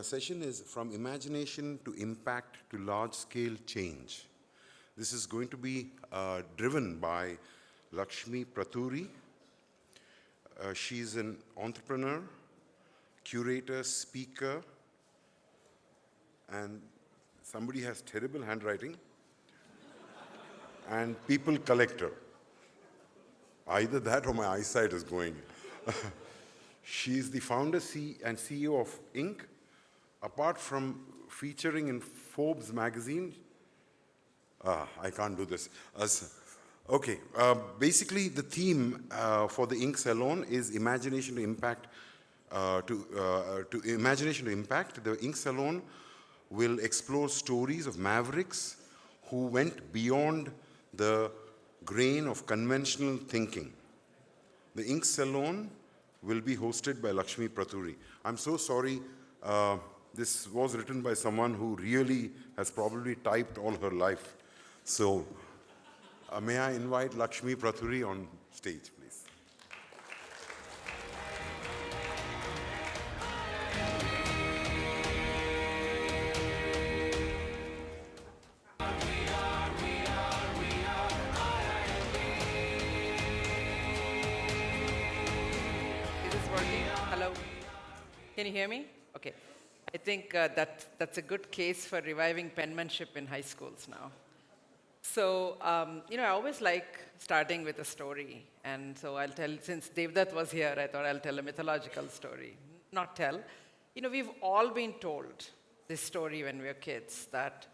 session is From Imagination to Impact to Large-Scale Change. This is going to be driven by Lakshmi Pratury. She's an entrepreneur, curator, speaker, and somebody has terrible handwriting, and people collector. Either that or my eyesight is going. She's the founder and CEO of Inc. Apart from featuring in Forbes magazine, I can't do this. Okay, basically the theme for the Inc. Salon is imagination to impact. To imagination to impact, the Inc. Salon will explore stories of mavericks who went beyond the grain of conventional thinking. The Inc. Salon will be hosted by Lakshmi Pratury. I'm so sorry, this was written by someone who really has probably typed all her life. So may I invite Lakshmi Pratury on stage, please. Can you hear me? Okay. I think that's a good case for reviving penmanship in high schools now. So, I always like starting with a story. And so I'll tell, since Devdutt was here, I thought I'll tell a mythological story. Not tell. We've all been told this story when we were kids, that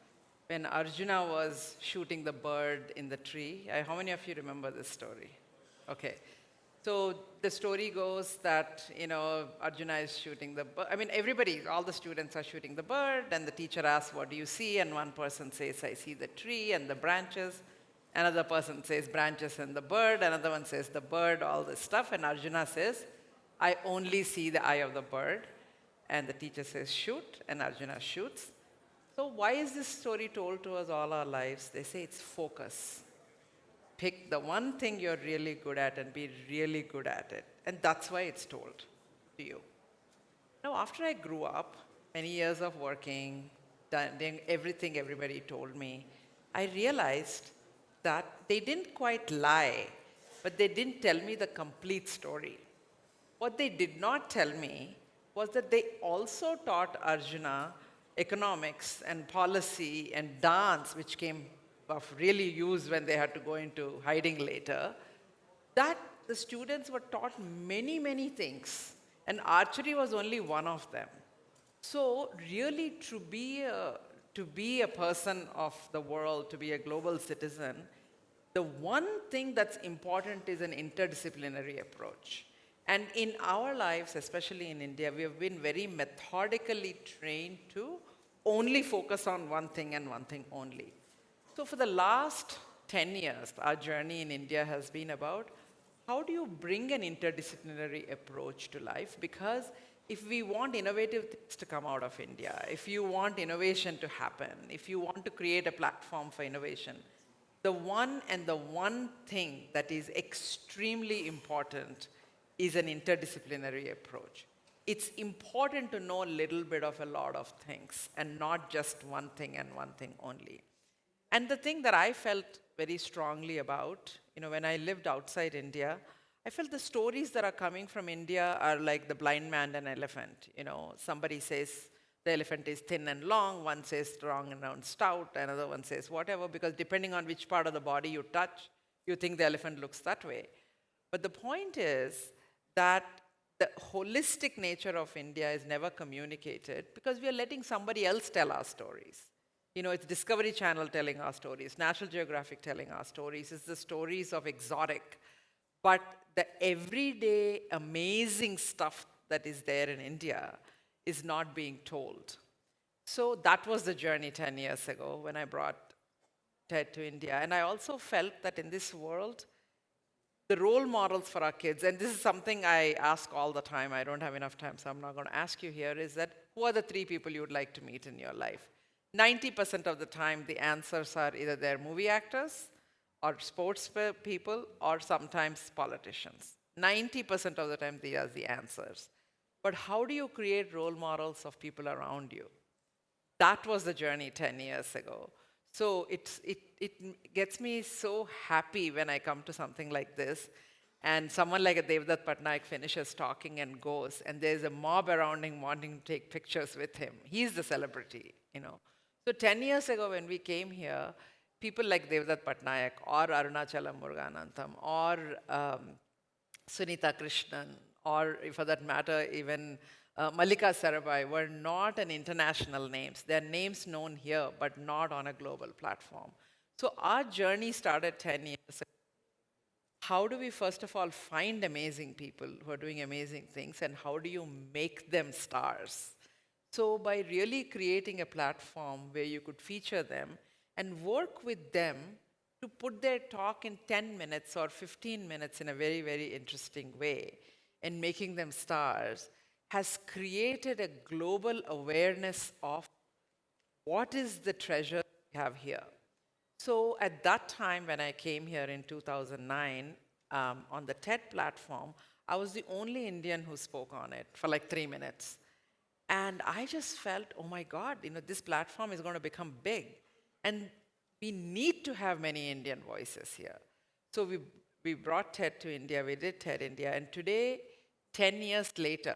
when Arjuna was shooting the bird in the tree, how many of you remember this story? Okay. So the story goes that, Arjuna is shooting the bird. Everybody, all the students are shooting the bird, and the teacher asks, what do you see? And one person says, I see the tree and the branches. Another person says, branches and the bird. Another one says, the bird, all this stuff. And Arjuna says, I only see the eye of the bird. And the teacher says, shoot, and Arjuna shoots. So why is this story told to us all our lives? They say it's focus. Pick the one thing you're really good at and be really good at it. And that's why it's told to you. Now, after I grew up, many years of working, doing everything everybody told me, I realized that they didn't quite lie, but they didn't tell me the complete story. What they did not tell me was that they also taught Arjuna economics and policy and dance, which came of really use when they had to go into hiding later, that the students were taught many, many things. And archery was only one of them. So really to be a person of the world, to be a global citizen, the one thing that's important is an interdisciplinary approach. And in our lives, especially in India, we have been very methodically trained to only focus on one thing and one thing only. So for the last 10 years, our journey in India has been about how do you bring an interdisciplinary approach to life? Because if we want innovative things to come out of India, if you want innovation to happen, if you want to create a platform for innovation, the one thing that is extremely important is an interdisciplinary approach. It's important to know a little bit of a lot of things and not just one thing and one thing only. And the thing that I felt very strongly about, when I lived outside India, I felt the stories that are coming from India are like the blind man and elephant. Somebody says the elephant is thin and long, one says strong and stout, another one says whatever, because depending on which part of the body you touch, you think the elephant looks that way. But the point is that the holistic nature of India is never communicated because we are letting somebody else tell our stories. It's Discovery Channel telling our stories, National Geographic telling our stories. It's the stories of exotic. But the everyday amazing stuff that is there in India is not being told. So that was the journey 10 years ago when I brought TED to India. And I also felt that in this world, the role models for our kids, and this is something I ask all the time, I don't have enough time, so I'm not going to ask you here, is that who are the 3 people you would like to meet in your life? 90% of the time, the answers are either they're movie actors, or sports people, or sometimes politicians. 90% of the time, these are the answers. But how do you create role models of people around you? That was the journey 10 years ago. So it gets me so happy when I come to something like this, and someone like a Devdutt Patnaik finishes talking and goes, and there's a mob around him wanting to take pictures with him. He's the celebrity, you know. So 10 years ago when we came here, people like Devdutt Patnaik or Arunachalam Muruganantham or Sunita Krishnan, or for that matter, even Mallika Sarabhai, were not an international names. They're names known here, but not on a global platform. So our journey started 10 years ago. How do we, first of all, find amazing people who are doing amazing things, and how do you make them stars? So by really creating a platform where you could feature them and work with them to put their talk in 10 minutes or 15 minutes in a very, very interesting way and making them stars has created a global awareness of what is the treasure we have here. So at that time, when I came here in 2009, on the TED platform, I was the only Indian who spoke on it for like 3 minutes. And I just felt, oh my God, you know, this platform is going to become big. And we need to have many Indian voices here. So we brought TED to India, we did TED India, and today, 10 years later,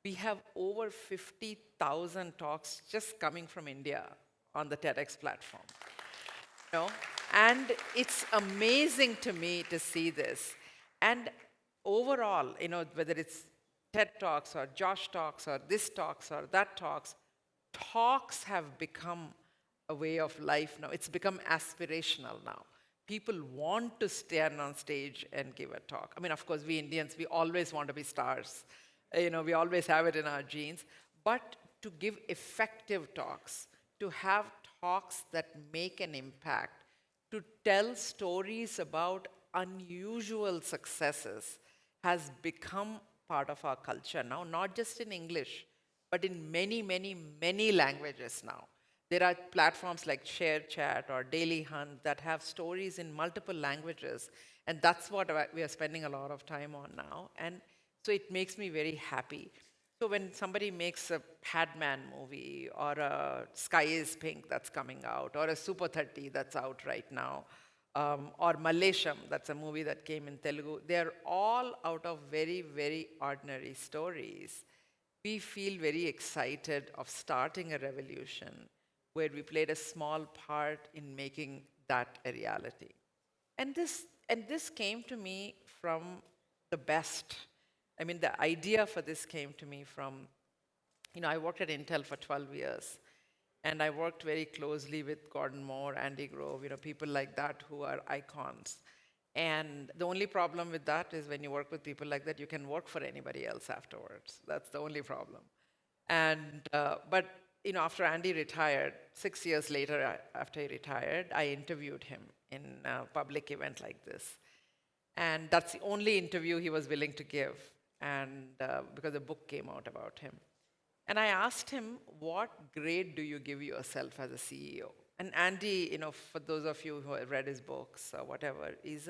we have over 50,000 talks just coming from India on the TEDx platform. You know? And it's amazing to me to see this. And overall, you know, whether it's TED Talks or Josh Talks or this talks or that talks, talks have become a way of life now. It's become aspirational now. People want to stand on stage and give a talk. I mean, of course, we Indians, we always want to be stars. You know, we always have it in our genes. But to give effective talks, to have talks that make an impact, to tell stories about unusual successes has become part of our culture now, not just in English, but in many, many, many languages now. There are platforms like ShareChat or Daily Hunt that have stories in multiple languages, and that's what we are spending a lot of time on now. And so it makes me very happy. So when somebody makes a Padman movie or a Sky is Pink that's coming out, or a Super 30 that's out right now, or Malesham, that's a movie that came in Telugu, they're all out of very, very ordinary stories. We feel very excited of starting a revolution where we played a small part in making that a reality. And this came to me from the best. I mean, the idea for this came to me from, you know, I worked at Intel for 12 years. And I worked very closely with Gordon Moore, Andy Grove, you know, people like that who are icons. And the only problem with that is when you work with people like that, you can work for anybody else afterwards. That's the only problem. And, but, you know, after Andy retired, 6 years later after he retired, I interviewed him in a public event like this. And that's the only interview he was willing to give, and because a book came out about him. And I asked him, what grade do you give yourself as a CEO? And Andy, you know, for those of you who have read his books or whatever, is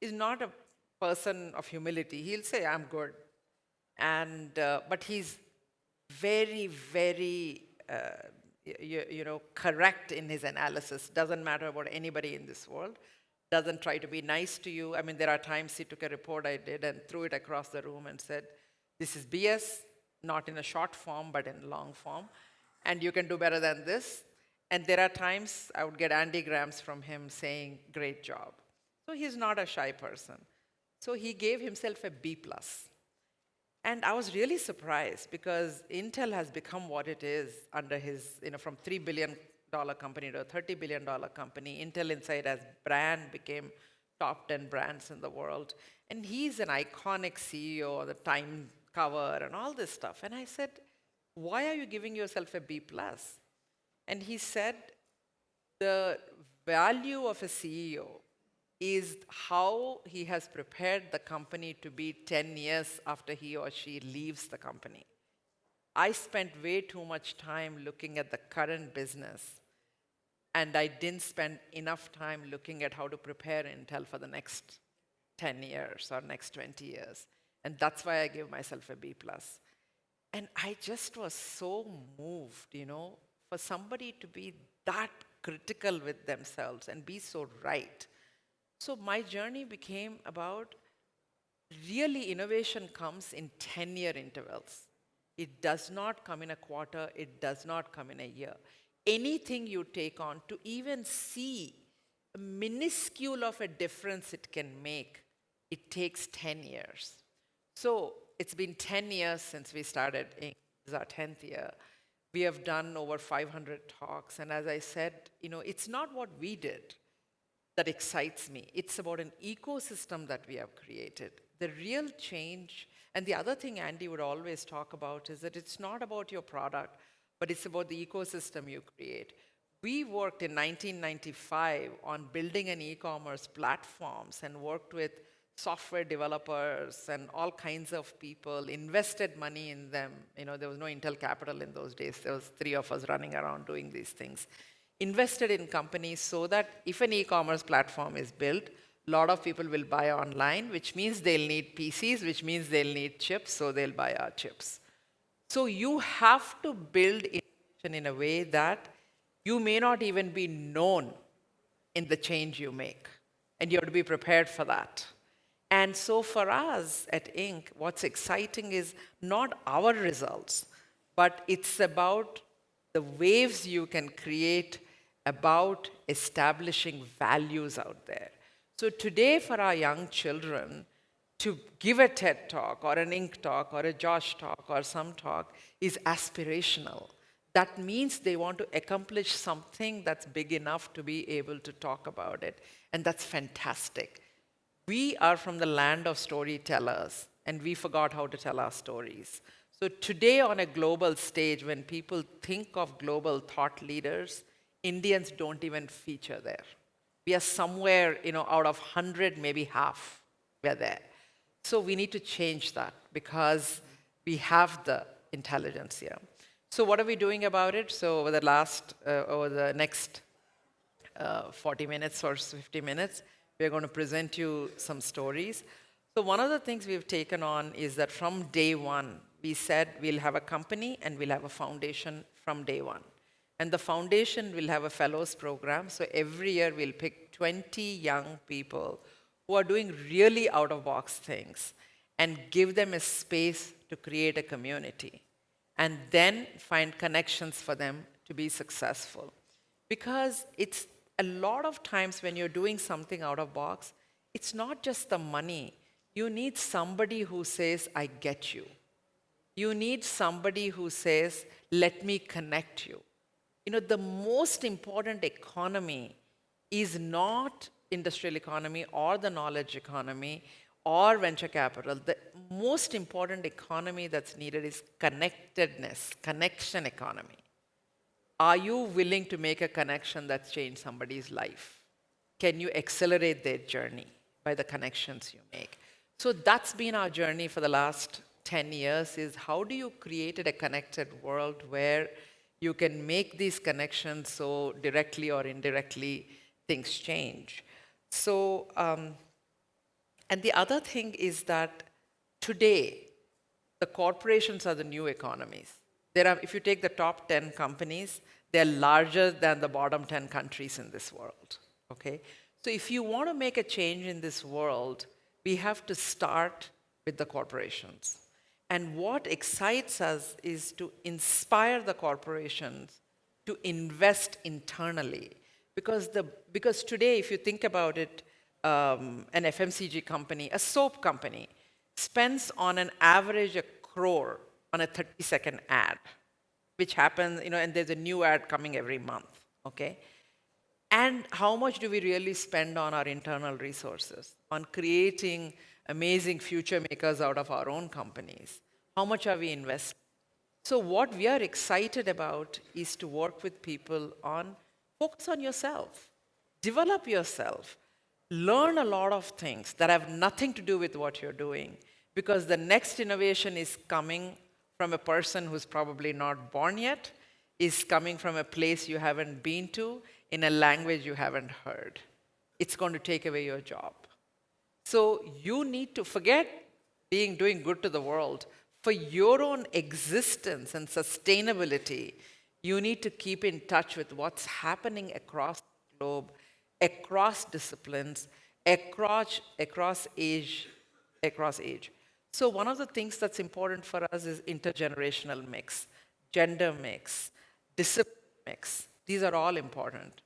not a person of humility. He'll say, I'm good. And, but he's very, very, you know, correct in his analysis. Doesn't matter about anybody in this world. Doesn't try to be nice to you. I mean, there are times he took a report I did and threw it across the room and said, this is BS. Not in a short form, but in long form. And you can do better than this. And there are times I would get Andygrams from him saying, great job. So he's not a shy person. So he gave himself a B+. And I was really surprised because Intel has become what it is under his, you know, from $3 billion company to a $30 billion company. Intel Inside as brand became top 10 brands in the world. And he's an iconic CEO of the Time cover and all this stuff. And I said, why are you giving yourself a B+? And he said, the value of a CEO is how he has prepared the company to be 10 years after he or she leaves the company. I spent way too much time looking at the current business, and I didn't spend enough time looking at how to prepare Intel for the next 10 years or next 20 years. And that's why I give myself a B+. And I just was so moved, for somebody to be that critical with themselves and be so right. So my journey became about really innovation comes in 10-year intervals. It does not come in a quarter, it does not come in a year. Anything you take on to even see a minuscule of a difference it can make, it takes 10 years. So it's been 10 years since we started. This is our 10th year. We have done over 500 talks. And as I said, it's not what we did that excites me. It's about an ecosystem that we have created. The real change, and the other thing Andy would always talk about is that it's not about your product, but it's about the ecosystem you create. We worked in 1995 on building an e-commerce platforms and worked with software developers and all kinds of people, invested money in them. There was no Intel capital in those days. There was 3 of us running around doing these things. Invested in companies so that if an e-commerce platform is built, a lot of people will buy online, which means they'll need PCs, which means they'll need chips, so they'll buy our chips. So you have to build innovation in a way that you may not even be known in the change you make. And you have to be prepared for that. And so for us at Inc., what's exciting is not our results, but it's about the waves you can create about establishing values out there. So today for our young children, to give a TED talk or an Inc. talk or a Josh talk or some talk is aspirational. That means they want to accomplish something that's big enough to be able to talk about it. And that's fantastic. We are from the land of storytellers, and we forgot how to tell our stories. So today on a global stage, when people think of global thought leaders, Indians don't even feature there. We are somewhere, out of 100, maybe half, we're there. So we need to change that because we have the intelligence here. So what are we doing about it? So over the next 40 minutes or 50 minutes, we're going to present you some stories. So one of the things we've taken on is that from day one, we said we'll have a company and we'll have a foundation from day one. And the foundation will have a fellows program. So every year we'll pick 20 young people who are doing really out-of-box things and give them a space to create a community. And then find connections for them to be successful. Because it's a lot of times when you're doing something out of box, it's not just the money. You need somebody who says, I get you. You need somebody who says, let me connect you. The most important economy is not industrial economy or the knowledge economy or venture capital. The most important economy that's needed is connectedness, connection economy. Are you willing to make a connection that's changed somebody's life? Can you accelerate their journey by the connections you make? So that's been our journey for the last 10 years, is how do you create a connected world where you can make these connections so directly or indirectly things change. So, and the other thing is that today, the corporations are the new economies. If you take the top 10 companies, they're larger than the bottom 10 countries in this world, okay? So if you want to make a change in this world, we have to start with the corporations. And what excites us is to inspire the corporations to invest internally. Because today, if you think about it, an FMCG company, a soap company, spends on an average $1 crore on a 30-second ad, which happens, and there's a new ad coming every month, okay? And how much do we really spend on our internal resources, on creating amazing future makers out of our own companies? How much are we investing? So what we are excited about is to work with people on focus on yourself, develop yourself, learn a lot of things that have nothing to do with what you're doing, because the next innovation is coming from a person who's probably not born yet, is coming from a place you haven't been to, in a language you haven't heard. It's going to take away your job. So you need to forget doing good to the world, for your own existence and sustainability, you need to keep in touch with what's happening across the globe, across disciplines, across age. So one of the things that's important for us is intergenerational mix, gender mix, discipline mix. These are all important.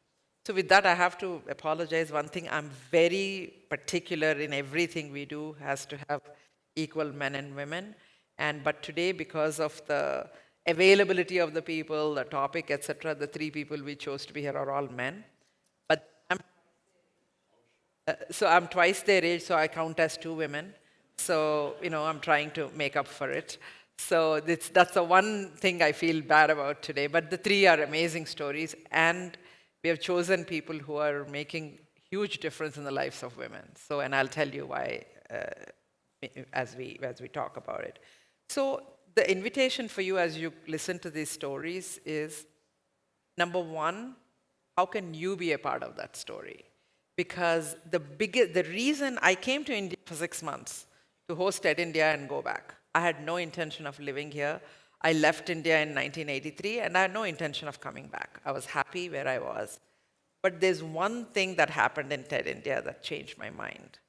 So with that, I have to apologize. One thing, I'm very particular in everything we do has to have equal men and women. But today, because of the availability of the people, the topic, etc., the three people we chose to be here are all men. But I'm twice their age, so I count as two women. So, I'm trying to make up for it. So that's the one thing I feel bad about today. But the three are amazing stories, and we have chosen people who are making huge difference in the lives of women. So, and I'll tell you why as we talk about it. So the invitation for you as you listen to these stories is, number one, how can you be a part of that story? Because the reason I came to India for 6 months to host Ed India and go back. I had no intention of living here. I left India in 1983, and I had no intention of coming back. I was happy where I was. But there's one thing that happened in TED India that changed my mind.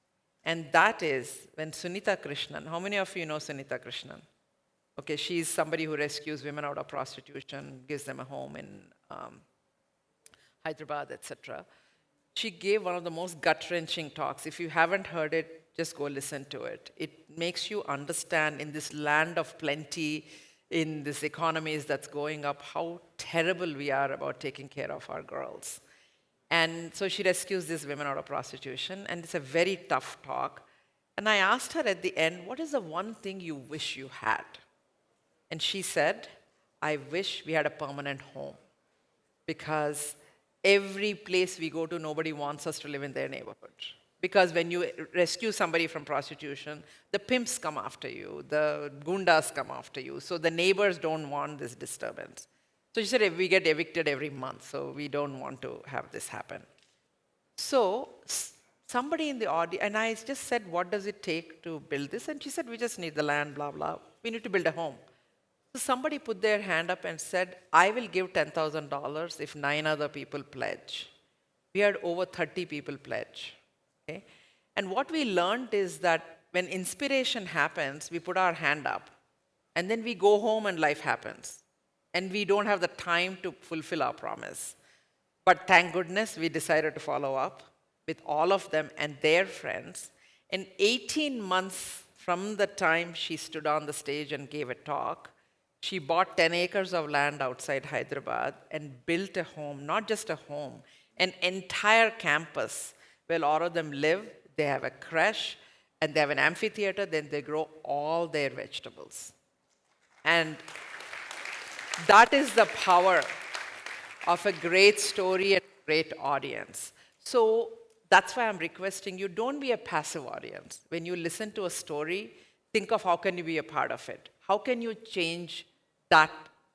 And that is when Sunita Krishnan, how many of you know Sunita Krishnan? Okay, she's somebody who rescues women out of prostitution, gives them a home in Hyderabad, etc. She gave one of the most gut-wrenching talks. If you haven't heard it, just go listen to it. It makes you understand in this land of plenty, in this economies that's going up, how terrible we are about taking care of our girls. And so she rescues these women out of prostitution, and it's a very tough talk. And I asked her at the end, what is the one thing you wish you had? And she said, I wish we had a permanent home, because every place we go to, nobody wants us to live in their neighborhood. Because when you rescue somebody from prostitution, the pimps come after you, the gundas come after you, so the neighbors don't want this disturbance. So she said, we get evicted every month, so we don't want to have this happen. So somebody in the audience, and I just said, what does it take to build this? And she said, we just need the land, blah, blah. We need to build a home. So somebody put their hand up and said, I will give $10,000 if 9 other people pledge. We had over 30 people pledge. Okay? And what we learned is that when inspiration happens, we put our hand up, and then we go home and life happens. And we don't have the time to fulfill our promise. But thank goodness we decided to follow up with all of them and their friends. And 18 months from the time she stood on the stage and gave a talk, she bought 10 acres of land outside Hyderabad and built a home, not just a home, an entire campus where all of them live. They have a creche, and they have an amphitheater, then they grow all their vegetables. And that is the power of a great story and a great audience. So that's why I'm requesting you, don't be a passive audience. When you listen to a story, think of how can you be a part of it. How can you change that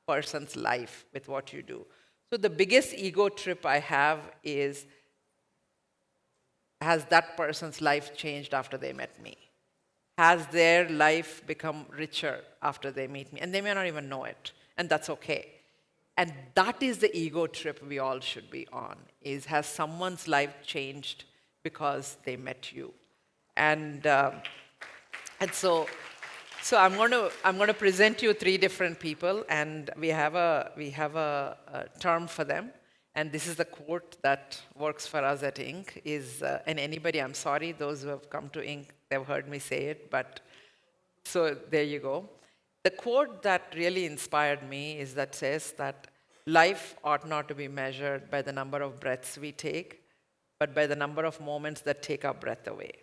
person's life with what you do? So the biggest ego trip I have is, has that person's life changed after they met me? Has their life become richer after they meet me? And they may not even know it, and that's okay. And that is the ego trip we all should be on, is has someone's life changed because they met you? And so I'm going to present you 3 different people, and we have a term for them. And this is the quote that works for us at Inc. And anybody, I'm sorry, those who have come to Inc., they've heard me say it, but so there you go. The quote that really inspired me is that says that life ought not to be measured by the number of breaths we take, but by the number of moments that take our breath away.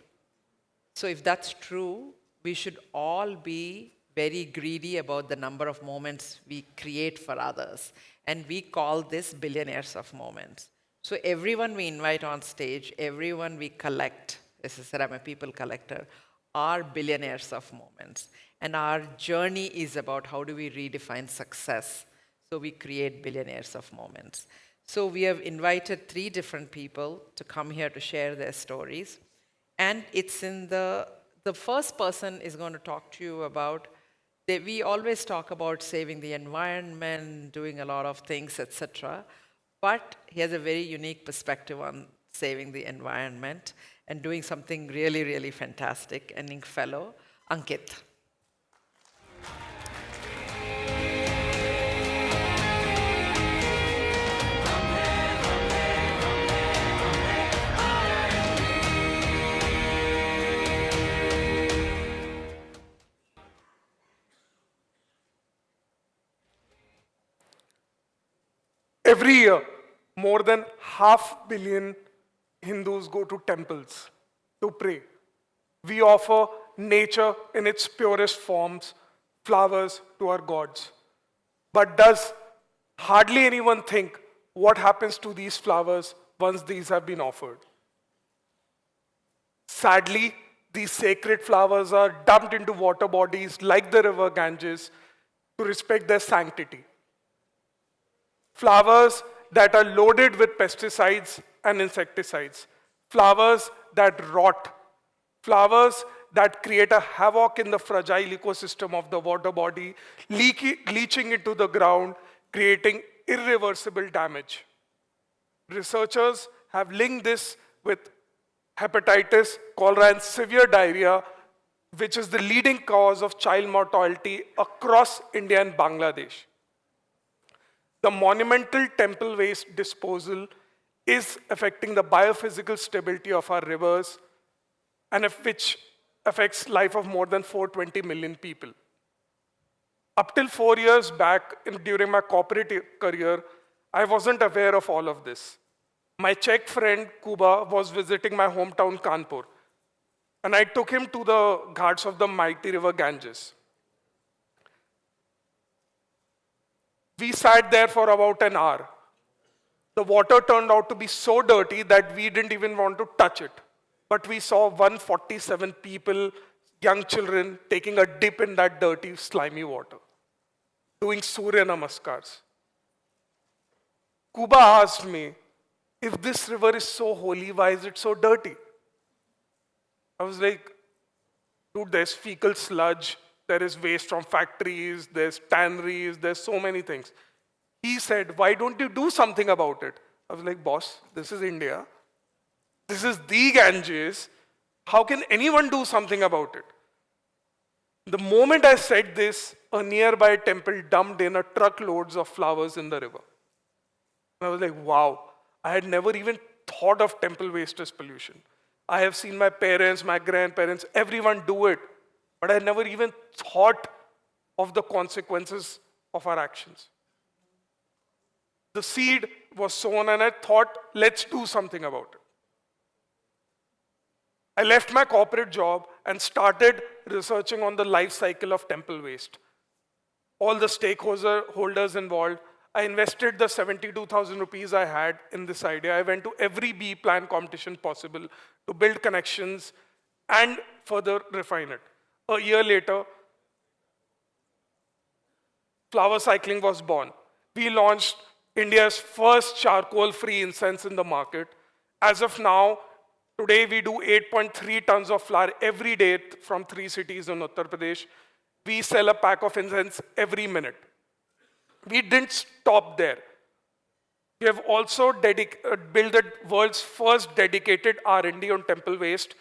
So if that's true, we should all be very greedy about the number of moments we create for others. And we call this billionaires of moments. So everyone we invite on stage, everyone we collect, as I said, I'm a people collector, are billionaires of moments. And our journey is about how do we redefine success so we create billionaires of moments. So we have invited 3 different people to come here to share their stories. And it's in the the first person is going to talk to you about, we always talk about saving the environment, doing a lot of things, etc. But he has a very unique perspective on saving the environment and doing something really, really fantastic, an Inc. fellow, Ankit. Every year, more than 500,000,000 Hindus go to temples to pray. We offer nature in its purest forms, flowers to our gods. But does hardly anyone think what happens to these flowers once these have been offered? Sadly, these sacred flowers are dumped into water bodies like the river Ganges to respect their sanctity. Flowers that are loaded with pesticides and insecticides, flowers that rot, flowers that create a havoc in the fragile ecosystem of the water body, leaching into the ground, creating irreversible damage. Researchers have linked this with hepatitis, cholera, and severe diarrhea, which is the leading cause of child mortality across India and Bangladesh. The monumental temple waste disposal is affecting the biophysical stability of our rivers, and which affects life of more than 420 million people. Up till 4 years back, during my corporate career, I wasn't aware of all of this. My Czech friend, Kuba, was visiting my hometown, Kanpur, and I took him to the ghats of the mighty river Ganges. We sat there for about an hour. The water turned out to be so dirty that we didn't even want to touch it. But we saw 147 people, young children, taking a dip in that dirty, slimy water, doing Surya Namaskars. Kuba asked me, if this river is so holy, why is it so dirty? I was like, dude, there's fecal sludge, there is waste from factories, there's tanneries, there's so many things. He said, why don't you do something about it? I was like, boss, this is India. This is the Ganges. How can anyone do something about it? The moment I said this, a nearby temple dumped in a truckloads of flowers in the river. And I was like, wow, I had never even thought of temple waste as pollution. I have seen my parents, my grandparents, everyone do it. But I never even thought of the consequences of our actions. The seed was sown and I thought, let's do something about it. I left my corporate job and started researching on the life cycle of temple waste. All the stakeholders involved. I invested the 72,000 rupees I had in this idea. I went to every bee plan competition possible to build connections and further refine it. A year later, flower cycling was born. We launched India's first charcoal-free incense in the market. As of now, today we do 8.3 tons of flower every day from 3 cities in Uttar Pradesh. We sell a pack of incense every minute. We didn't stop there. We have also built the world's first dedicated R&D on temple waste.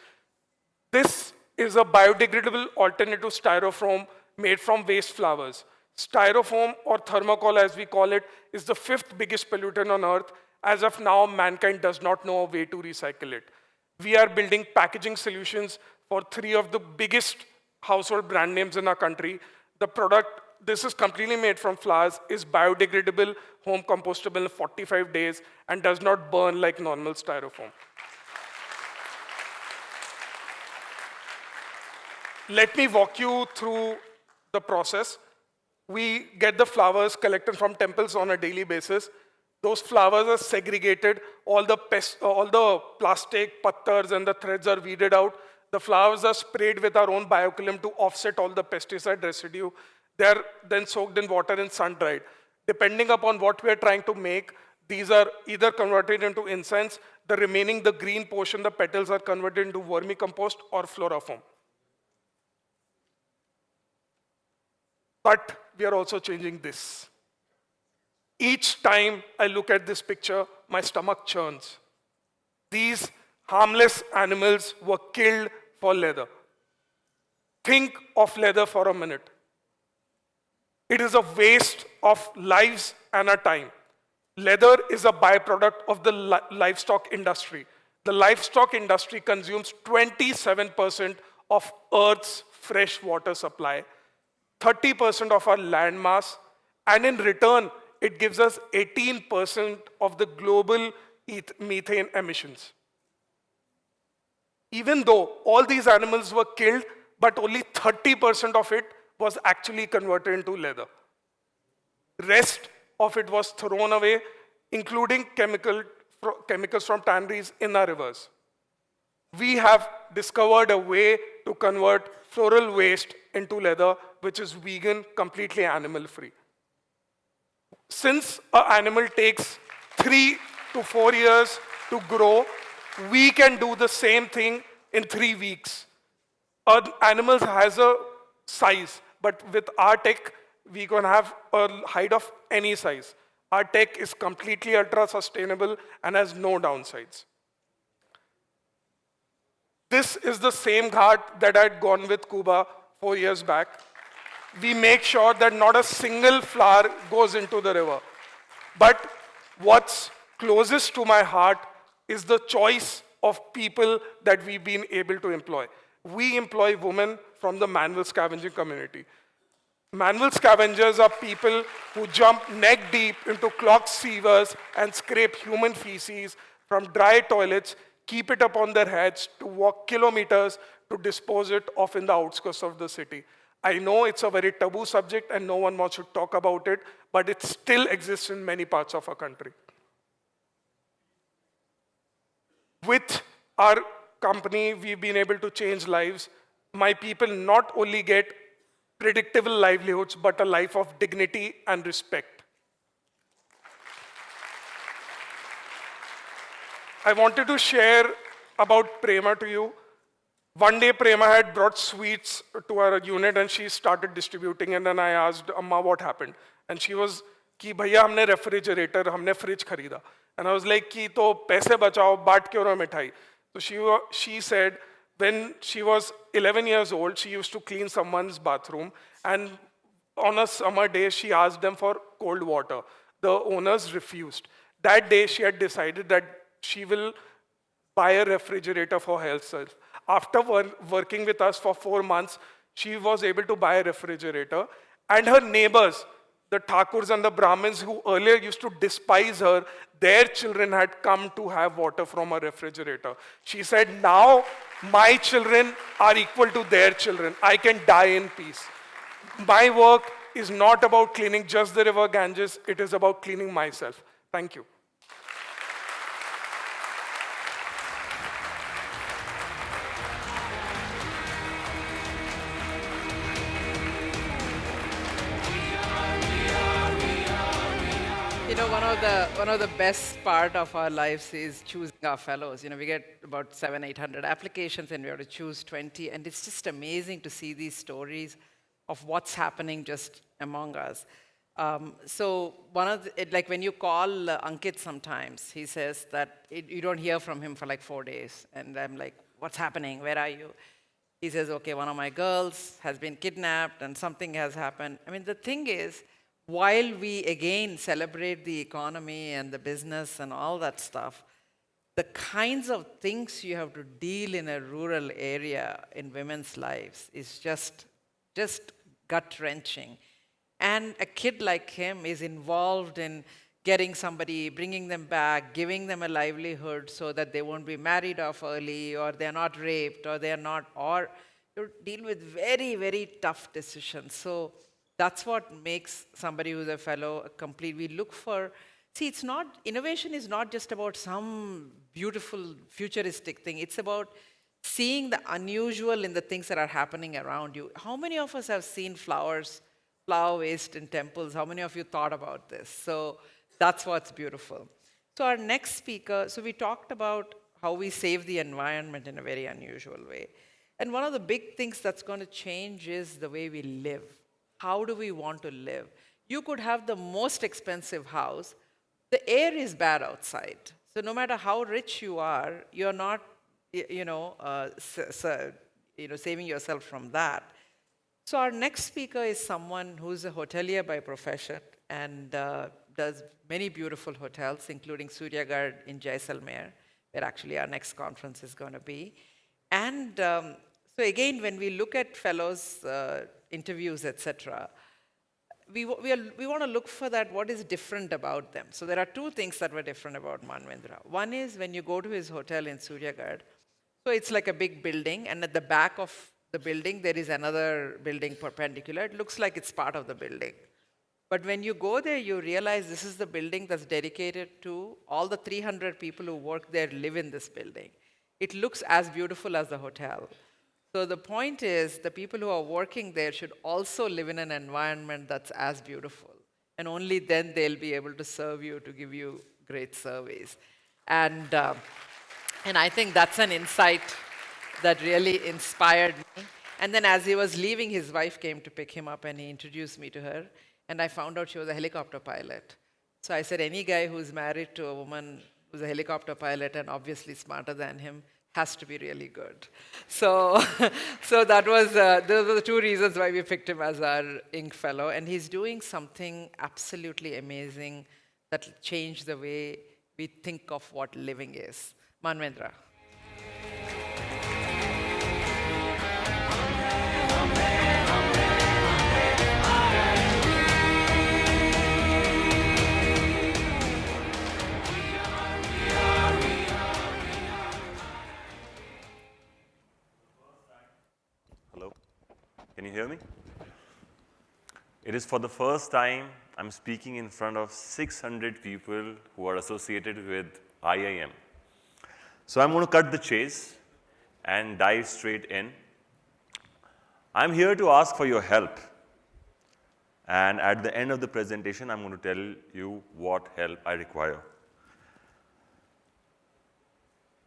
This is a biodegradable alternative to styrofoam made from waste flowers. Styrofoam, or thermocol as we call it, is the 5th biggest pollutant on earth. As of now, mankind does not know a way to recycle it. We are building packaging solutions for 3 of the biggest household brand names in our country. The product, this is completely made from flowers, is biodegradable, home compostable in 45 days, and does not burn like normal styrofoam. Let me walk you through the process. We get the flowers collected from temples on a daily basis. Those flowers are segregated. All the plastic, pattars, and the threads are weeded out. The flowers are sprayed with our own biochlim to offset all the pesticide residue. They are then soaked in water and sun-dried. Depending upon what we are trying to make, these are either converted into incense, the remaining, the green portion, the petals are converted into vermicompost or floroform. But we are also changing this. Each time I look at this picture, my stomach churns. These harmless animals were killed for leather. Think of leather for a minute. It is a waste of lives and our time. Leather is a byproduct of the livestock industry. The livestock industry consumes 27% of Earth's fresh water supply, 30% of our land mass, and in return, it gives us 18% of the global methane emissions. Even though all these animals were killed, but only 30% of it was actually converted into leather. Rest of it was thrown away, including chemicals from tanneries in our rivers. We have discovered a way to convert floral waste into leather, which is vegan, completely animal-free. Since an animal takes 3 to 4 years to grow, we can do the same thing in 3 weeks. An animal has a size, but with our tech, we can have a height of any size. Our tech is completely ultra-sustainable and has no downsides. This is the same ghat that I had gone with Cuba 4 years back. We make sure that not a single flower goes into the river. But what's closest to my heart is the choice of people that we've been able to employ. We employ women from the manual scavenging community. Manual scavengers are people who jump neck deep into clogged sewers and scrape human feces from dry toilets, keep it up on their heads to walk kilometers to dispose it off in the outskirts of the city. I know it's a very taboo subject and no one wants to talk about it, but it still exists in many parts of our country. With our company, we've been able to change lives. My people not only get predictable livelihoods, but a life of dignity and respect. I wanted to share about Prema to you. One day, Prema had brought sweets to our unit and she started distributing it. And I asked, Amma, what happened? And she was, ki bhaiya humne refrigerator, humne fridge kharida. And I was like, ki to paise bachao, baat kyun na mithai? So she said, when she was 11 years old, she used to clean someone's bathroom. And on a summer day, she asked them for cold water. The owners refused. That day, she had decided that she will buy a refrigerator for herself. After working with us for 4 months, she was able to buy a refrigerator. And her neighbors, the Thakurs and the Brahmins who earlier used to despise her, their children had come to have water from a refrigerator. She said, now my children are equal to their children. I can die in peace. My work is not about cleaning just the river Ganges. It is about cleaning myself. Thank you. You know, one of the best part of our lives is choosing our fellows. You know, we get about 700-800 applications, and we have to choose 20, and it's just amazing to see these stories of what's happening just among us. So like when you call Ankit sometimes, he says that you don't hear from him for like 4 days, and I'm like, what's happening? Where are you? He says, okay, one of my girls has been kidnapped, and something has happened. I mean, the thing is, while we again celebrate the economy and the business and all that stuff, the kinds of things you have to deal in a rural area in women's lives is just gut-wrenching. And a kid like him is involved in getting somebody, bringing them back, giving them a livelihood so that they won't be married off early, or they're not raped, or you deal with very, very tough decisions. So that's what makes somebody who's a fellow a complete. We look for, see, innovation is not just about some beautiful futuristic thing. It's about seeing the unusual in the things that are happening around you. How many of us have seen flower waste in temples? How many of you thought about this? So that's what's beautiful. So our next speaker, so we talked about how we save the environment in a very unusual way. And one of the big things that's going to change is the way we live. how do we want to live? You could have the most expensive house, the air is bad outside. So no matter how rich you are, you're not, saving yourself from that. So our next speaker is someone who's a hotelier by profession and does many beautiful hotels, including Suryagad in Jaisalmer, where actually our next conference is going to be. And so again, when we look at fellows' interviews, etc., we want to look for that, what is different about them. So there are two things that were different about Manvendra. One is when you go to his hotel in Suryagad, so it's like a big building, and at the back of the building, there is another building perpendicular. It looks like it's part of the building. But when you go there, you realize this is the building that's dedicated to all the 300 people who work there live in this building. It looks as beautiful as the hotel. So the point is, the people who are working there should also live in an environment that's as beautiful. And only then they'll be able to serve you, to give you great service. And I think that's an insight that really inspired me. And then as he was leaving, his wife came to pick him up and he introduced me to her. And I found out she was a helicopter pilot. So I said, any guy who's married to a woman who's a helicopter pilot and obviously smarter than him has to be really good. So, so that was, those were the two reasons why we picked him as our Inc. fellow. And he's doing something absolutely amazing that will change the way we think of what living is. Manvendra. Hello, can you hear me? It is for the first time I'm speaking in front of 600 people who are associated with IIM. So I'm going to cut the chase and dive straight in. I'm here to ask for your help. And at the end of the presentation, I'm going to tell you what help I require.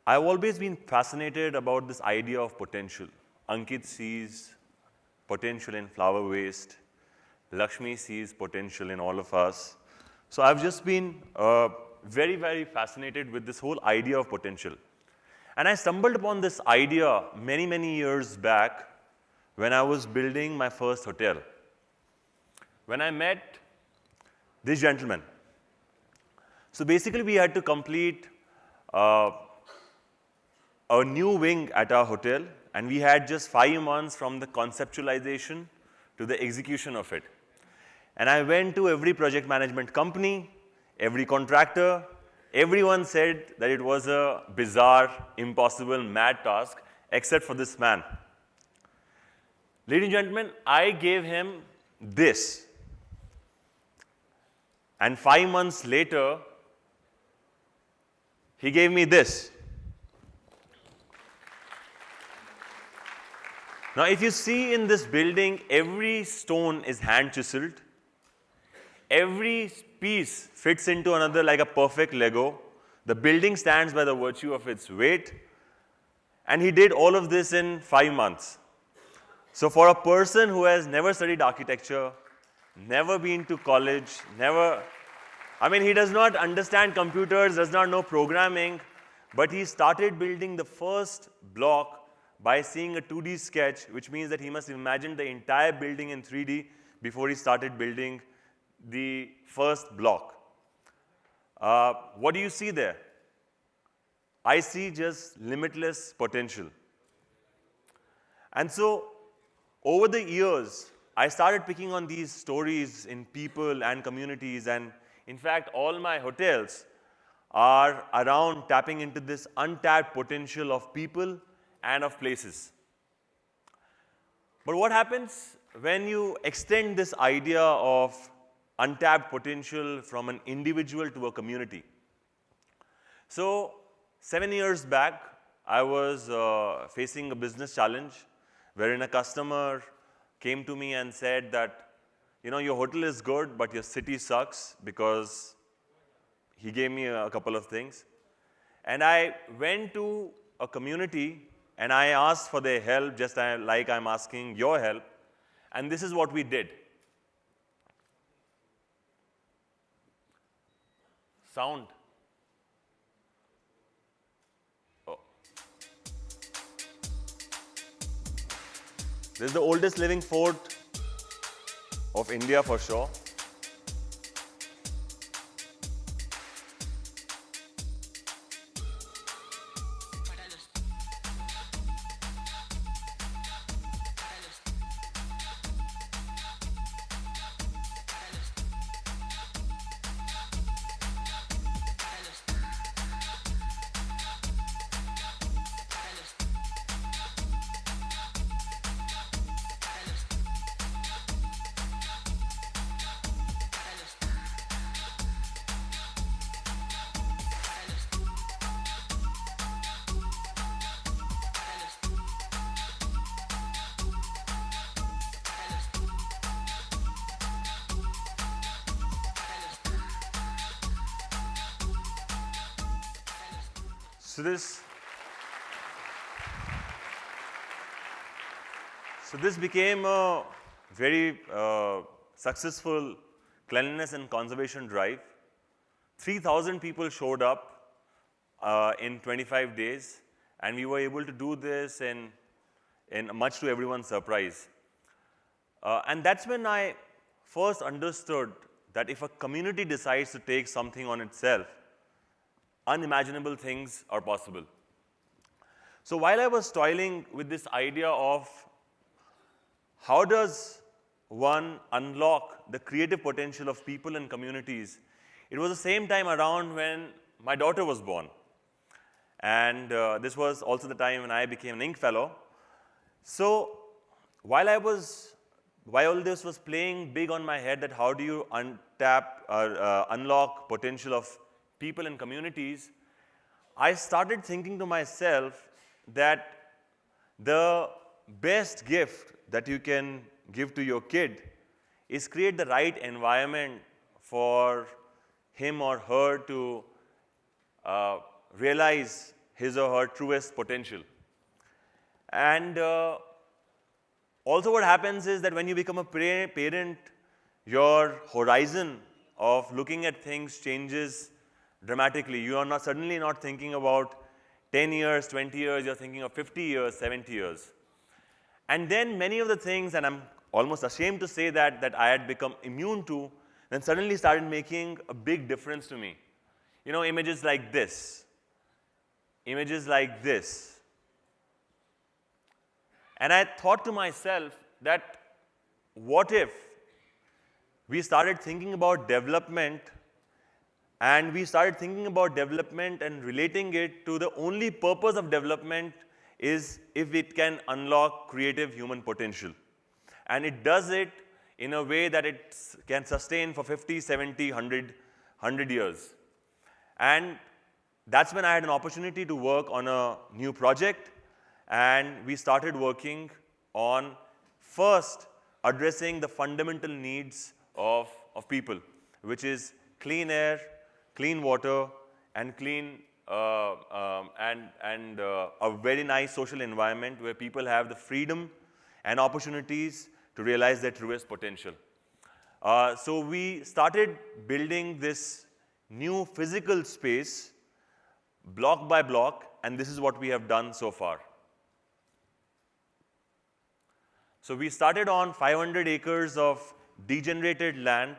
I've always been fascinated about this idea of potential. Ankit sees potential in flower waste. Lakshmi sees potential in all of us. So I've just been very, very fascinated with this whole idea of potential. And I stumbled upon this idea many, many years back when I was building my first hotel. When I met this gentleman. So basically, we had to complete a new wing at our hotel, and we had just 5 months from the conceptualization to the execution of it. And I went to every project management company, every contractor. Everyone said that it was a bizarre, impossible, mad task, except for this man. Ladies and gentlemen, I gave him this. And 5 months later, he gave me this. Now, if you see in this building, every stone is hand chiseled. Every piece fits into another like a perfect Lego. The building stands by the virtue of its weight. And he did all of this in 5 months. So for a person who has never studied architecture, never been to college, he does not understand computers, does not know programming, but he started building the first block by seeing a 2D sketch, which means that he must imagine the entire building in 3D before he started building the first block. What do you see there? I see just limitless potential. And so, over the years, I started picking on these stories in people and communities, and in fact, all my hotels are around tapping into this untapped potential of people and of places. But what happens when you extend this idea of untapped potential from an individual to a community? So, 7 years back, I was facing a business challenge wherein a customer came to me and said that, your hotel is good, but your city sucks, because he gave me a couple of things. And I went to a community and I asked for their help, just like I'm asking your help. And this is what we did. Sound. Oh. This is the oldest living fort of India for sure. So this became a very successful cleanliness and conservation drive. 3,000 people showed up in 25 days, and we were able to do this in much to everyone's surprise. And that's when I first understood that if a community decides to take something on itself, unimaginable things are possible. So while I was toiling with this idea of how does one unlock the creative potential of people and communities, it was the same time around when my daughter was born. And this was also the time when I became an IIMBue fellow. So while this was playing big on my head, that how do you untap or unlock potential of people and communities, I started thinking to myself that the best gift that you can give to your kid is create the right environment for him or her to realize his or her truest potential. And also what happens is that when you become a parent, your horizon of looking at things changes dramatically. You are suddenly not thinking about 10 years, 20 years, you're thinking of 50 years, 70 years. And then many of the things, and I'm almost ashamed to say that I had become immune to, then suddenly started making a big difference to me. You know, images like this. Images like this. And I thought to myself that what if we started thinking about development, and we started thinking about development and relating it to the only purpose of development is if it can unlock creative human potential. And it does it in a way that it can sustain for 50, 70, 100 years. And that's when I had an opportunity to work on a new project, and we started working on first addressing the fundamental needs of people, which is clean air, clean water, and a very nice social environment where people have the freedom and opportunities to realize their truest potential. So we started building this new physical space, block by block, and this is what we have done so far. So we started on 500 acres of degenerated land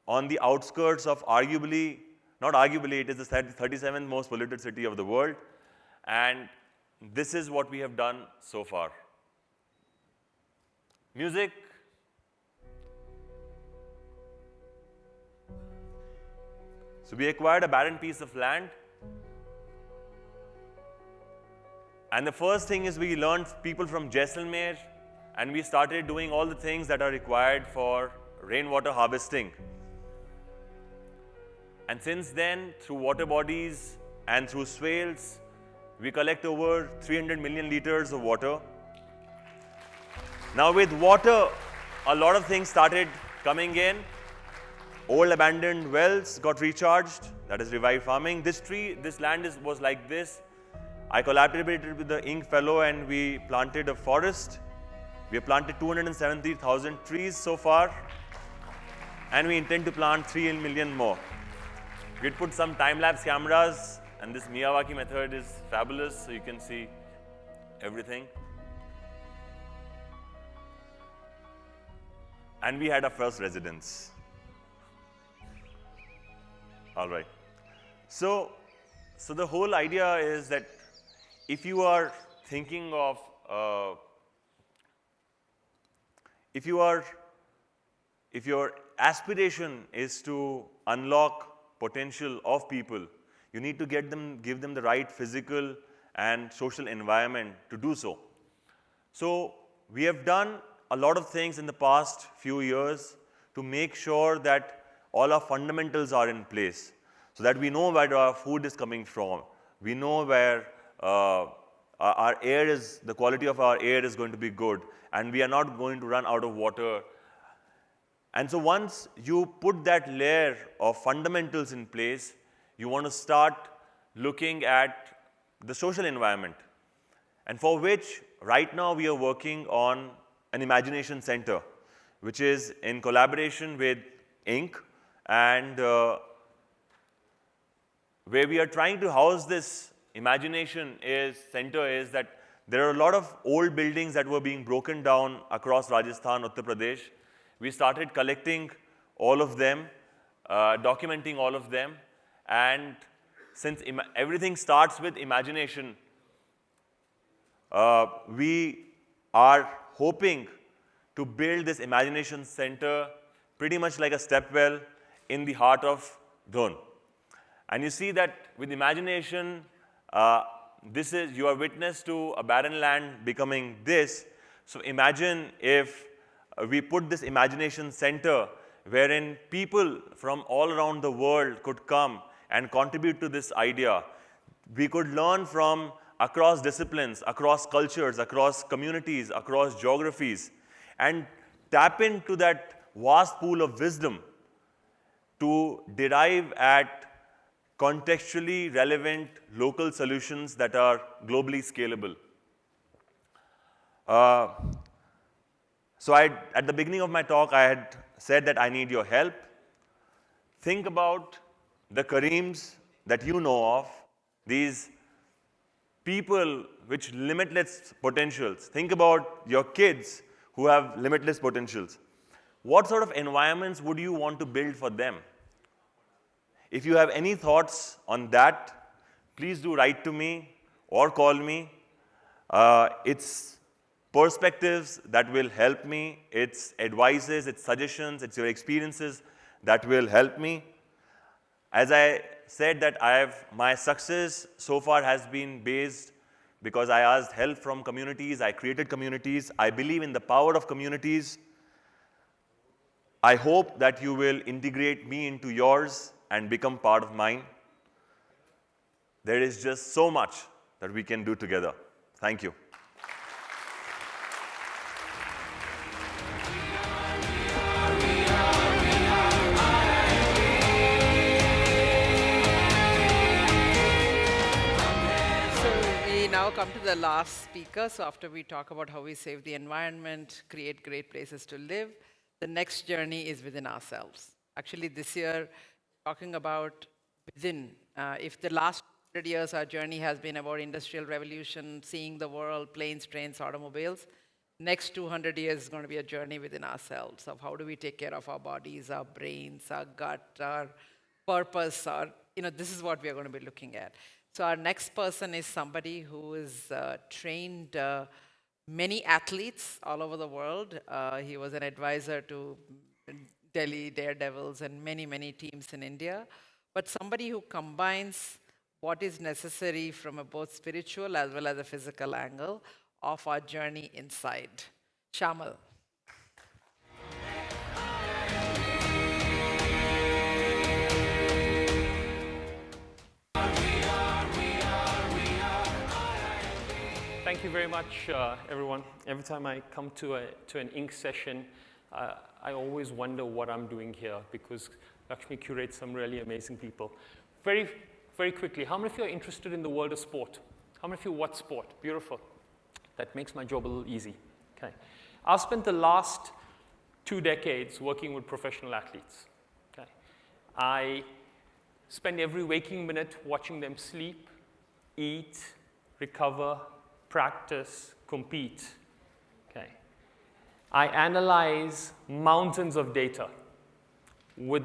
on the outskirts of not arguably, it is the 37th most polluted city of the world. And this is what we have done so far. Music. So we acquired a barren piece of land. And the first thing is we learned people from Jaisalmer, and we started doing all the things that are required for rainwater harvesting. And since then, through water bodies and through swales, we collect over 300 million liters of water. Now with water, a lot of things started coming in. Old abandoned wells got recharged, that is revived farming. This land was like this. I collaborated with the IIMBue fellow and we planted a forest. We have planted 270,000 trees so far, and we intend to plant 3 million more. We'd put some time-lapse cameras, and this Miyawaki method is fabulous, so you can see everything. And we had our first residence. All right. So the whole idea is that if you are thinking of, if your aspiration is to unlock potential of people, you need to give them the right physical and social environment to do so. So we have done a lot of things in the past few years to make sure that all our fundamentals are in place, so that we know where our food is coming from. We know where our air is, the quality of our air is going to be good, and we are not going to run out of water. And so once you put that layer of fundamentals in place, you want to start looking at the social environment, and for which right now we are working on an imagination center, which is in collaboration with IIMBue, and where we are trying to house this imagination center is that there are a lot of old buildings that were being broken down across Rajasthan, Uttar Pradesh. We started collecting all of them, documenting all of them, and since everything starts with imagination, we are hoping to build this imagination center pretty much like a stepwell in the heart of Dhon. And you see that with imagination, you are witness to a barren land becoming this. So imagine if we put this imagination center wherein people from all around the world could come and contribute to this idea. We could learn from across disciplines, across cultures, across communities, across geographies, and tap into that vast pool of wisdom to derive at contextually relevant local solutions that are globally scalable. So at the beginning of my talk, I had said that I need your help. Think about the Kareems that you know of, these people with limitless potentials. Think about your kids who have limitless potentials. What sort of environments would you want to build for them? If you have any thoughts on that, please do write to me or call me. It's perspectives that will help me. It's advices, it's suggestions, it's your experiences that will help me. As I said that my success so far has been based because I asked help from communities, I created communities, I believe in the power of communities. I hope that you will integrate me into yours and become part of mine. There is just so much that we can do together. Thank you. Now come to the last speaker. So after we talk about how we save the environment, create great places to live, the next journey is within ourselves. Actually, this year, talking about within. If the last 100 years our journey has been about industrial revolution, seeing the world, planes, trains, automobiles, next 200 years is going to be a journey within ourselves of how do we take care of our bodies, our brains, our gut, our purpose, this is what we are going to be looking at. So our next person is somebody who is trained many athletes all over the world. He was an advisor to Delhi Daredevils and many, many teams in India. But somebody who combines what is necessary from a both spiritual as well as a physical angle of our journey inside. Shayamal. Thank you very much, everyone. Every time I come to an ink session, I always wonder what I'm doing here because Lakshmi curates some really amazing people. Very, very quickly, how many of you are interested in the world of sport? How many of you watch sport? Beautiful. That makes my job a little easy. Okay. I've spent the last 2 decades working with professional athletes. Okay. I spend every waking minute watching them sleep, eat, recover, practice, compete. Okay. I analyze mountains of data with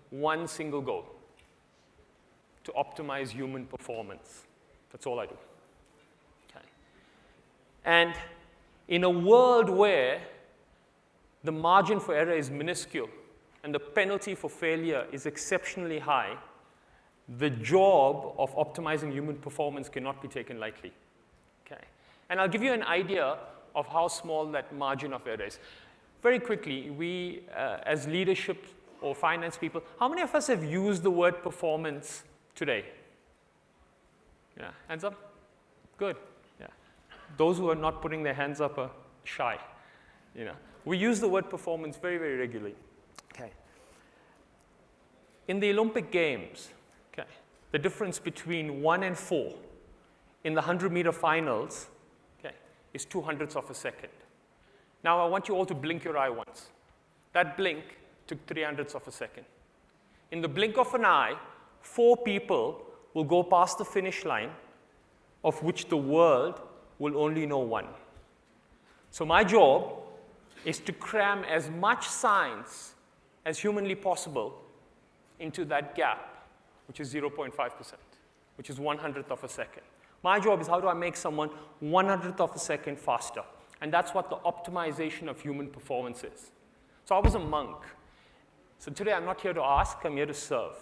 one single goal: to optimize human performance. That's all I do. Okay. And in a world where the margin for error is minuscule and the penalty for failure is exceptionally high, the job of optimizing human performance cannot be taken lightly. Okay. And I'll give you an idea of how small that margin of error is. Very quickly, we, as leadership or finance people, how many of us have used the word performance today? Yeah, hands up? Good. Yeah. Those who are not putting their hands up are shy. You know, we use the word performance very, very regularly. Okay. In the Olympic Games, okay, the difference between 1 and 4 in the 100-meter finals, okay, is 200ths of a second. Now I want you all to blink your eye once. That blink took 300ths of a second. In the blink of an eye, 4 people will go past the finish line, of which the world will only know 1. So my job is to cram as much science as humanly possible into that gap, which is 0.5%, which is 100th of a second. My job is how do I make someone 100th of a second faster? And that's what the optimization of human performance is. So I was a monk. So today I'm not here to ask, I'm here to serve.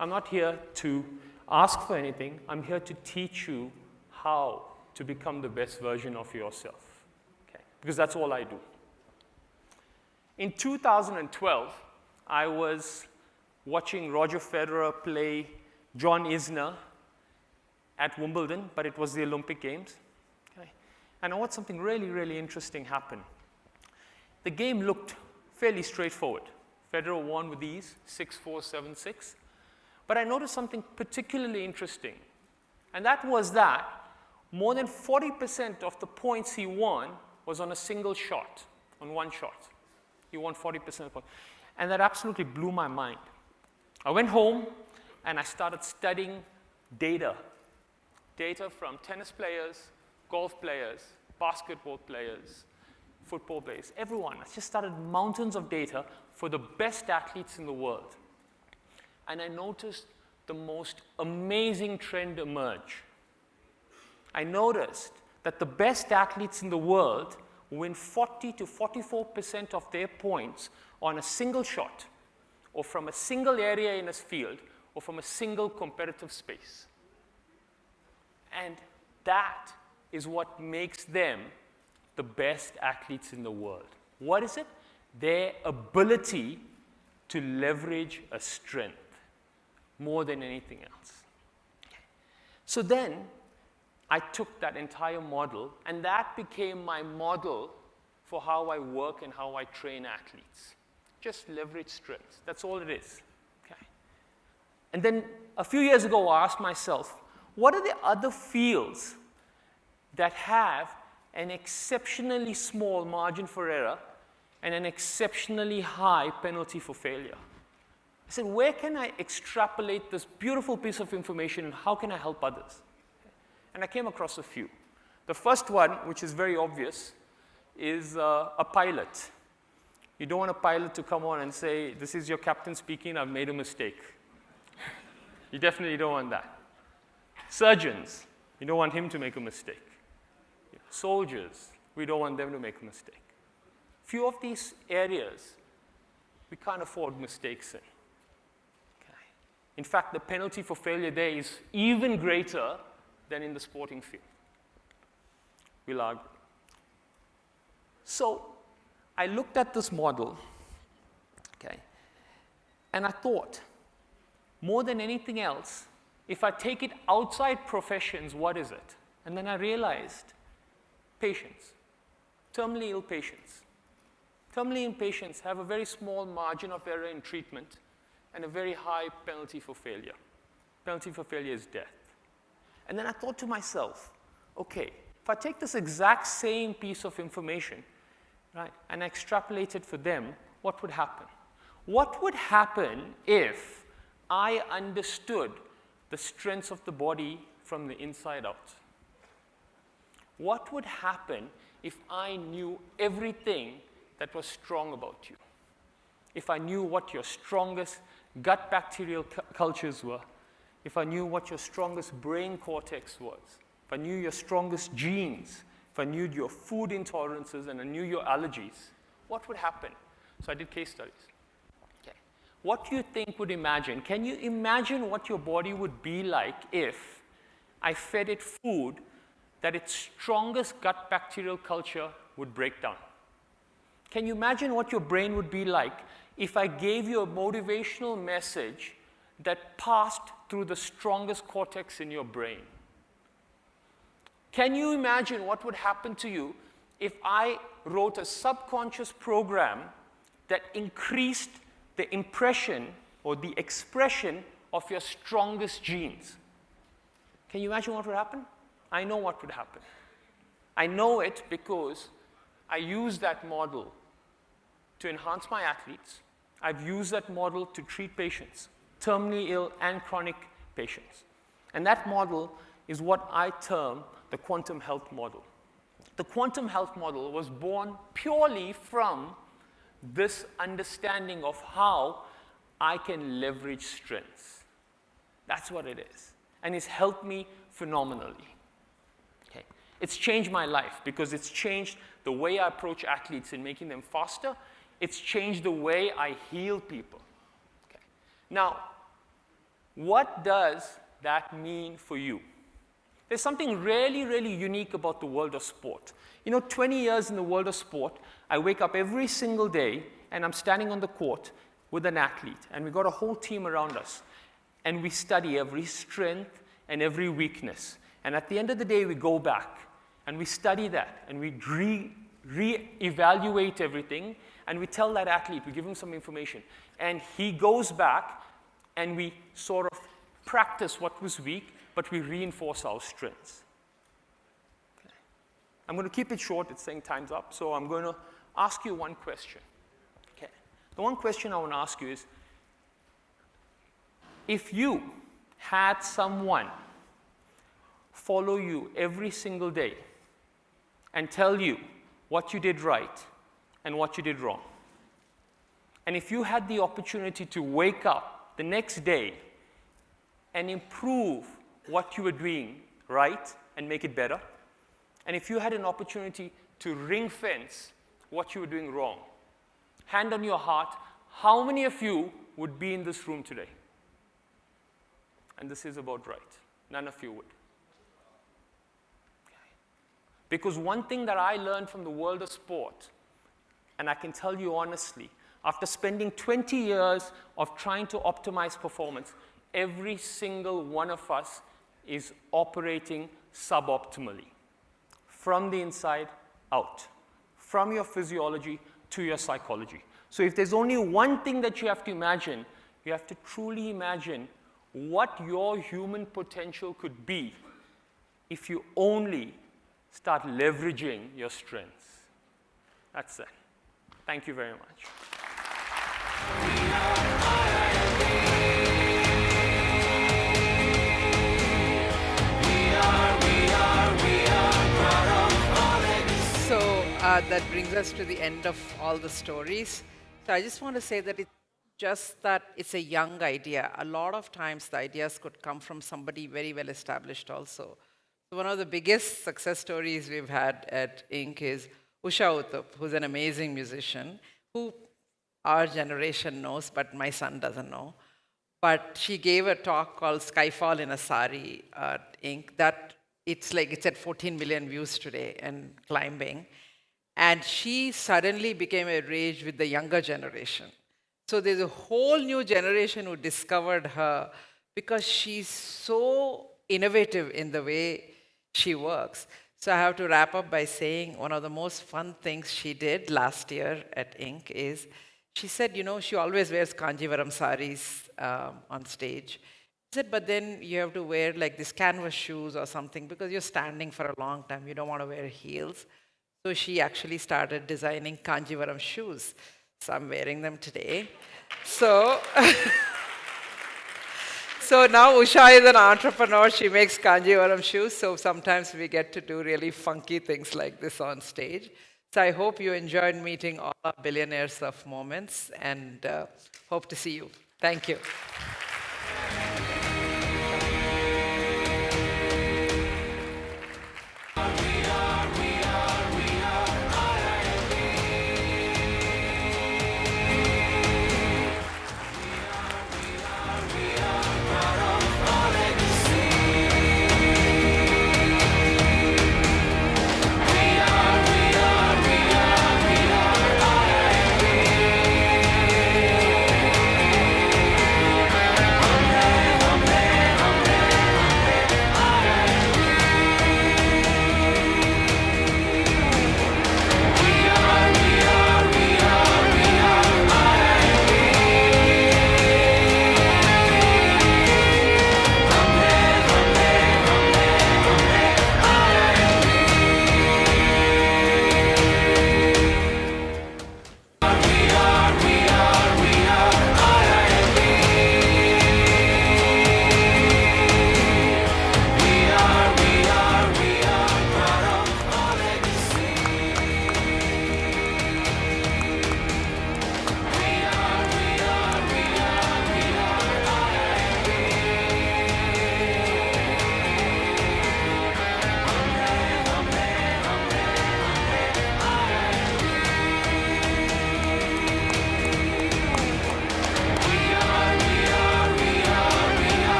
I'm not here to ask for anything, I'm here to teach you how to become the best version of yourself. Okay? Because that's all I do. In 2012, I was watching Roger Federer play John Isner at Wimbledon, but it was the Olympic Games. Okay? And I watched something really, really interesting happen. The game looked fairly straightforward. Federer won with ease, 6-4, 7-6. But I noticed something particularly interesting, and that was that more than 40% of the points he won was on a single shot, on one shot. He won 40% of the points. And that absolutely blew my mind. I went home and I started studying data. Data from tennis players, golf players, basketball players, football players, everyone. I just started mountains of data for the best athletes in the world. And I noticed the most amazing trend emerge. I noticed that the best athletes in the world win 40 to 44% of their points on a single shot, or from a single area in a field, or from a single competitive space. And that is what makes them the best athletes in the world. What is it? Their ability to leverage a strength more than anything else. So then I took that entire model, and that became my model for how I work and how I train athletes. Just leverage strengths. That's all it is. Okay. And then a few years ago, I asked myself, what are the other fields that have an exceptionally small margin for error and an exceptionally high penalty for failure? I said, where can I extrapolate this beautiful piece of information and how can I help others? And I came across a few. The first one, which is very obvious, is a pilot. You don't want a pilot to come on and say, this is your captain speaking, I've made a mistake. You definitely don't want that. Surgeons, you don't want him to make a mistake. Soldiers, we don't want them to make a mistake. Few of these areas, we can't afford mistakes in. In fact, the penalty for failure there is even greater than in the sporting field. We'll argue. So I looked at this model, okay, and I thought, more than anything else, if I take it outside professions, what is it? And then I realized, patients, terminally ill patients. Terminally ill patients have a very small margin of error in treatment and a very high penalty for failure. Penalty for failure is death. And then I thought to myself, okay, if I take this exact same piece of information, right, and extrapolate it for them, what would happen? What would happen if I understood the strengths of the body from the inside out. What would happen if I knew everything that was strong about you? If I knew what your strongest gut bacterial cultures were, if I knew what your strongest brain cortex was, if I knew your strongest genes, if I knew your food intolerances and I knew your allergies, what would happen? So I did case studies. Okay. What do you think would imagine? Can you imagine what your body would be like if I fed it food that its strongest gut bacterial culture would break down? Can you imagine what your brain would be like if I gave you a motivational message that passed through the strongest cortex in your brain? Can you imagine what would happen to you if I wrote a subconscious program that increased the impression or the expression of your strongest genes? Can you imagine what would happen? I know what would happen. I know it because I use that model to enhance my athletes. I've used that model to treat patients, terminally ill and chronic patients. And that model is what I term the quantum health model. The quantum health model was born purely from this understanding of how I can leverage strengths. That's what it is. And it's helped me phenomenally. Okay. It's changed my life because it's changed the way I approach athletes in making them faster. It's changed the way I heal people. Okay. Now, what does that mean for you? There's something really, really unique about the world of sport. 20 years in the world of sport, I wake up every single day and I'm standing on the court with an athlete, and we've got a whole team around us. And we study every strength and every weakness. And at the end of the day, we go back and we study that and we re-evaluate everything, and we tell that athlete, we give him some information. And he goes back and we sort of practice what was weak, but we reinforce our strengths. Okay. I'm going to keep it short. It's saying time's up. So I'm going to ask you one question. Okay. The one question I want to ask you is, if you had someone follow you every single day and tell you what you did right and what you did wrong, and if you had the opportunity to wake up the next day and improve what you were doing right and make it better, and if you had an opportunity to ring fence what you were doing wrong, hand on your heart, how many of you would be in this room today? And this is about right. None of you would. Okay. Because one thing that I learned from the world of sport, and I can tell you honestly, after spending 20 years of trying to optimize performance, every single one of us is operating suboptimally, from the inside out, from your physiology to your psychology. So if there's only one thing that you have to imagine, you have to truly imagine what your human potential could be if you only start leveraging your strengths. That's it. Thank you very much. That brings us to the end of all the stories. So I just want to say that it's just that it's a young idea. A lot of times the ideas could come from somebody very well established also. So one of the biggest success stories we've had at Inc. is Usha Uthup, who's an amazing musician, who our generation knows, but my son doesn't know. But she gave a talk called Skyfall in a Sari at Inc. that it's at 14 million views today and climbing. And she suddenly became a rage with the younger generation. So there's a whole new generation who discovered her because she's so innovative in the way she works. So I have to wrap up by saying one of the most fun things she did last year at Inc. is she said, she always wears Kanjivaram saris on stage. She said, but then you have to wear these canvas shoes or something because you're standing for a long time. You don't want to wear heels. So she actually started designing Kanjivaram shoes. So I'm wearing them today. So So now Usha is an entrepreneur. She makes Kanjivaram shoes. So sometimes we get to do really funky things like this on stage. So I hope you enjoyed meeting all our billionaires of moments and hope to see you. Thank you.